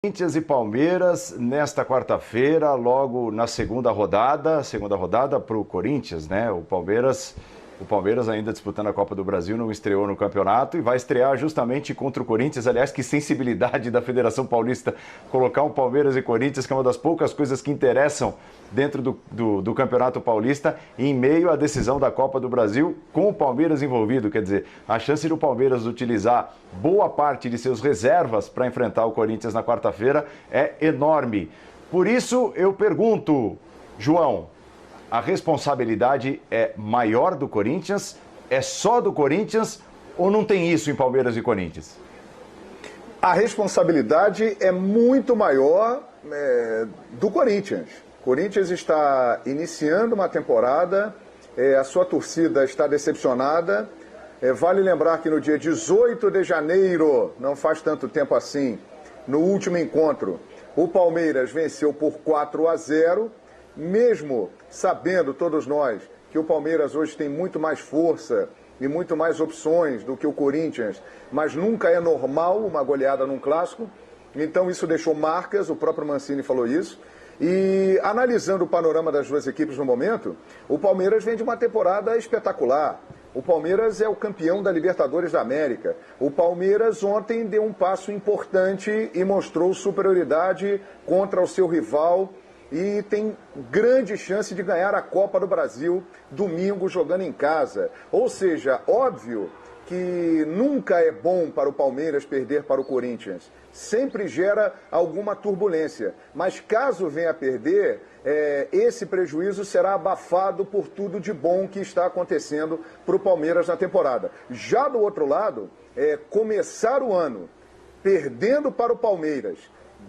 Corinthians e Palmeiras nesta quarta-feira, logo na segunda rodada para o Corinthians, né? O Palmeiras ainda disputando a Copa do Brasil, não estreou no campeonato e vai estrear justamente contra o Corinthians. Aliás, que sensibilidade da Federação Paulista colocar um Palmeiras e Corinthians, que é uma das poucas coisas que interessam dentro do Campeonato Paulista, em meio à decisão da Copa do Brasil, com o Palmeiras envolvido. Quer dizer, a chance do Palmeiras utilizar boa parte de seus reservas para enfrentar o Corinthians na quarta-feira é enorme. Por isso, eu pergunto, João, a responsabilidade é maior do Corinthians? É só do Corinthians ou não tem isso em Palmeiras e Corinthians? A responsabilidade é muito maior do Corinthians. O Corinthians está iniciando uma temporada, a sua torcida está decepcionada. Vale lembrar que no dia 18 de janeiro, não faz tanto tempo assim, no último encontro, o Palmeiras venceu por 4-0, mesmo sabendo todos nós que o Palmeiras hoje tem muito mais força e muito mais opções do que o Corinthians, mas nunca é normal uma goleada num clássico. Então isso deixou marcas, o próprio Mancini falou isso. E analisando o panorama das duas equipes no momento, o Palmeiras vem de uma temporada espetacular. O Palmeiras é o campeão da Libertadores da América. O Palmeiras ontem deu um passo importante e mostrou superioridade contra o seu rival e tem grande chance de ganhar a Copa do Brasil domingo jogando em casa. Ou seja, óbvio que nunca é bom para o Palmeiras perder para o Corinthians. Sempre gera alguma turbulência. Mas caso venha a perder, esse prejuízo será abafado por tudo de bom que está acontecendo para o Palmeiras na temporada. Já do outro lado, começar o ano perdendo para o Palmeiras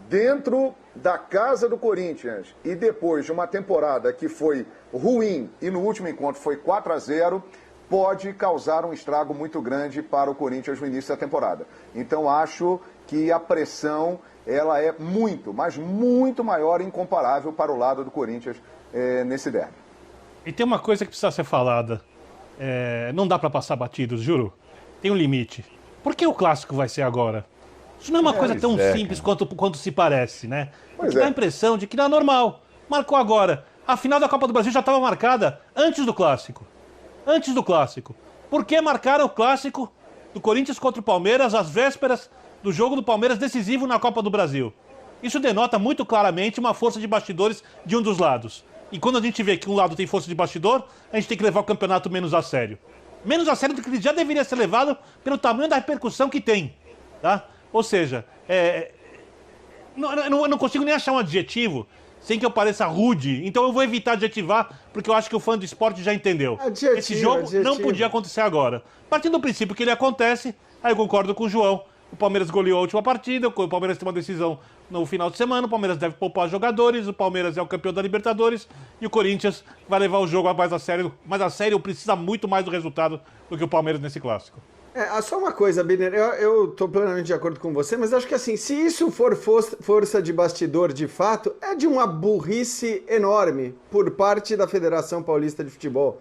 dentro da casa do Corinthians e depois de uma temporada que foi ruim e no último encontro foi 4-0, pode causar um estrago muito grande para o Corinthians no início da temporada. Então acho que a pressão ela é muito, mas muito maior e incomparável para o lado do Corinthians nesse derby. E tem uma coisa que precisa ser falada. Não dá para passar batidos, juro. Tem um limite. Por que o clássico vai ser agora? Isso não é uma coisa tão simples quanto se parece, né? Porque dá a impressão de que não é normal. Marcou agora. A final da Copa do Brasil já estava marcada antes do clássico. Antes do clássico. Por que marcaram o clássico do Corinthians contra o Palmeiras às vésperas do jogo do Palmeiras decisivo na Copa do Brasil? Isso denota muito claramente uma força de bastidores de um dos lados. E quando a gente vê que um lado tem força de bastidor, a gente tem que levar o campeonato menos a sério. Menos a sério do que ele já deveria ser levado pelo tamanho da repercussão que tem. Tá? Ou seja, eu não consigo nem achar um adjetivo sem que eu pareça rude. Então eu vou evitar adjetivar, porque eu acho que o fã do esporte já entendeu. Esse jogo não podia acontecer agora. Partindo do princípio que ele acontece, aí eu concordo com o João. O Palmeiras goleou a última partida, o Palmeiras tem uma decisão no final de semana, o Palmeiras deve poupar jogadores, o Palmeiras é o campeão da Libertadores e o Corinthians vai levar o jogo mais a sério. Mas a sério precisa muito mais do resultado do que o Palmeiras nesse clássico. Só uma coisa, Biner, eu tô plenamente de acordo com você, mas acho que assim, se isso for força de bastidor de fato, é de uma burrice enorme por parte da Federação Paulista de Futebol.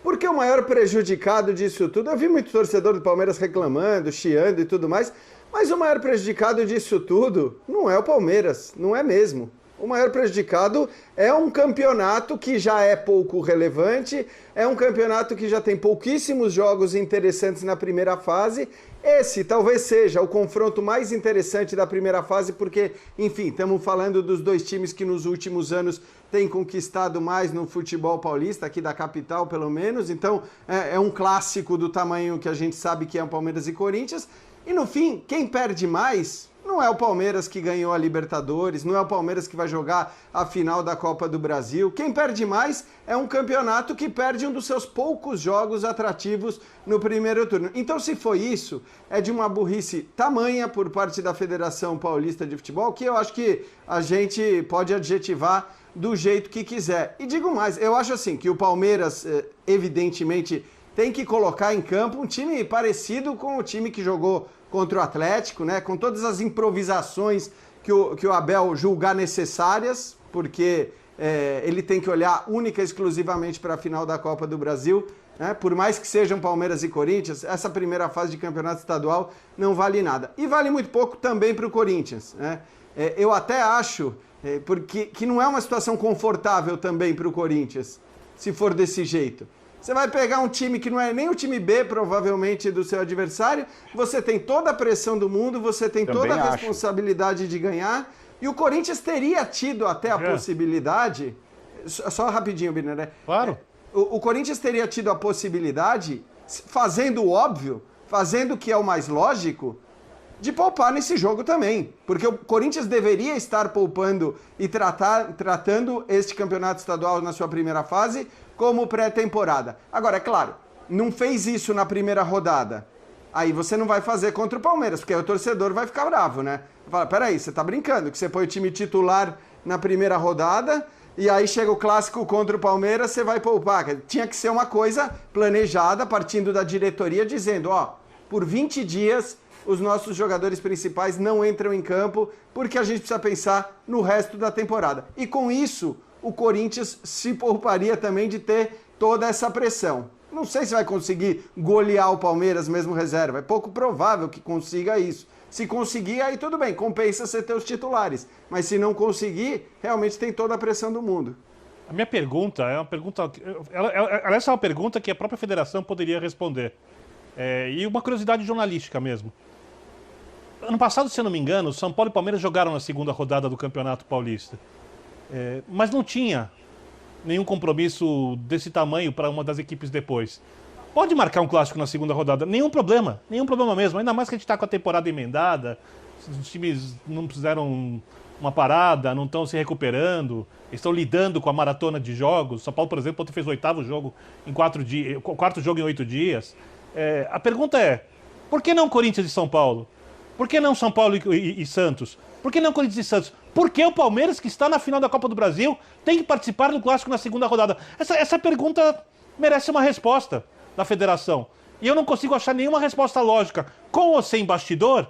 Porque o maior prejudicado disso tudo, eu vi muito torcedor do Palmeiras reclamando, chiando e tudo mais, mas o maior prejudicado disso tudo não é o Palmeiras, não é mesmo. O maior prejudicado é um campeonato que já é pouco relevante, é um campeonato que já tem pouquíssimos jogos interessantes na primeira fase. Esse talvez seja o confronto mais interessante da primeira fase, porque, enfim, estamos falando dos dois times que nos últimos anos têm conquistado mais no futebol paulista, aqui da capital pelo menos. Então, é um clássico do tamanho que a gente sabe que é o Palmeiras e Corinthians. E no fim, quem perde mais não é o Palmeiras que ganhou a Libertadores, não é o Palmeiras que vai jogar a final da Copa do Brasil. Quem perde mais é um campeonato que perde um dos seus poucos jogos atrativos no primeiro turno. Então, se foi isso, é de uma burrice tamanha por parte da Federação Paulista de Futebol, que eu acho que a gente pode adjetivar do jeito que quiser. E digo mais, eu acho assim que o Palmeiras, evidentemente, tem que colocar em campo um time parecido com o time que jogou contra o Atlético, né? Com todas as improvisações que o Abel julgar necessárias, porque ele tem que olhar única e exclusivamente para a final da Copa do Brasil. Né? Por mais que sejam Palmeiras e Corinthians, essa primeira fase de campeonato estadual não vale nada. E vale muito pouco também para o Corinthians. Né? Eu até acho porque que não é uma situação confortável também para o Corinthians, se for desse jeito. Você vai pegar um time que não é nem o time B, provavelmente, do seu adversário, você tem toda a pressão do mundo, você tem Também toda a acho. responsabilidade de ganhar, e o Corinthians teria tido até a possibilidade... Só rapidinho, Birner, né? Claro. O Corinthians teria tido a possibilidade, fazendo o óbvio, fazendo o que é o mais lógico, de poupar nesse jogo também. Porque o Corinthians deveria estar poupando e tratando este campeonato estadual na sua primeira fase como pré-temporada. Agora, é claro, não fez isso na primeira rodada. Aí você não vai fazer contra o Palmeiras, porque aí o torcedor vai ficar bravo, né? Fala, peraí, você tá brincando, que você põe o time titular na primeira rodada e aí chega o clássico contra o Palmeiras, você vai poupar. Tinha que ser uma coisa planejada, partindo da diretoria, dizendo, ó, por 20 dias os nossos jogadores principais não entram em campo porque a gente precisa pensar no resto da temporada. E com isso, o Corinthians se pouparia também de ter toda essa pressão. Não sei se vai conseguir golear o Palmeiras mesmo reserva. É pouco provável que consiga isso. Se conseguir, aí tudo bem, compensa você ter os titulares. Mas se não conseguir, realmente tem toda a pressão do mundo. A minha pergunta é uma pergunta... Essa é uma pergunta que a própria federação poderia responder. E uma curiosidade jornalística mesmo. Ano passado, se eu não me engano, São Paulo e Palmeiras jogaram na segunda rodada do Campeonato Paulista. Mas não tinha nenhum compromisso desse tamanho para uma das equipes depois. Pode marcar um clássico na segunda rodada, nenhum problema mesmo. Ainda mais que a gente está com a temporada emendada, os times não fizeram uma parada, não estão se recuperando, estão lidando com a maratona de jogos. São Paulo, por exemplo, fez o oitavo jogo em 4 dias, o quarto jogo em 8 dias. A pergunta é, por que não Corinthians e São Paulo? Por que não São Paulo e Santos? Por que não Corinthians e Santos? Por que o Palmeiras, que está na final da Copa do Brasil, tem que participar do clássico na segunda rodada? Essa pergunta merece uma resposta da federação. E eu não consigo achar nenhuma resposta lógica, com ou sem bastidor,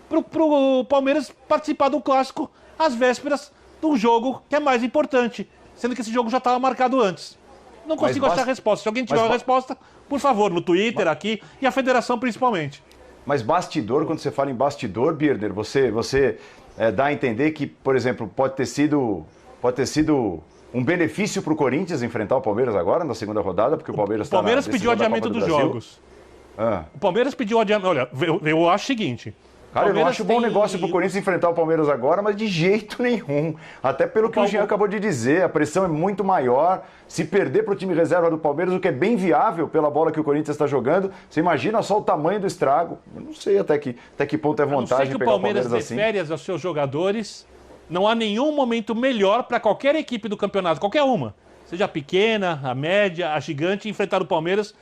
pro Palmeiras participar do clássico às vésperas de um jogo que é mais importante, sendo que esse jogo já estava marcado antes. Não consigo achar a resposta. Se alguém tiver uma resposta, por favor, no Twitter, aqui, e a federação principalmente. Mas bastidor, quando você fala em bastidor, Birner, você dá a entender que, por exemplo, pode ter sido um benefício para o Corinthians enfrentar o Palmeiras agora, na segunda rodada, porque o Palmeiras está na Palmeiras pediu adiamento dos jogos. O Palmeiras pediu adiamento. Olha, eu acho o seguinte... Cara, eu não acho bom negócio pro Corinthians enfrentar o Palmeiras agora, mas de jeito nenhum. Até pelo que o Jean acabou de dizer, a pressão é muito maior. Se perder pro time reserva do Palmeiras, o que é bem viável pela bola que o Corinthians está jogando, você imagina só o tamanho do estrago. Eu não sei até que ponto é vantagem pegar o Palmeiras assim. A não ser que o Palmeiras dê férias aos seus jogadores, não há nenhum momento melhor para qualquer equipe do campeonato, qualquer uma. Seja a pequena, a média, a gigante, enfrentar o Palmeiras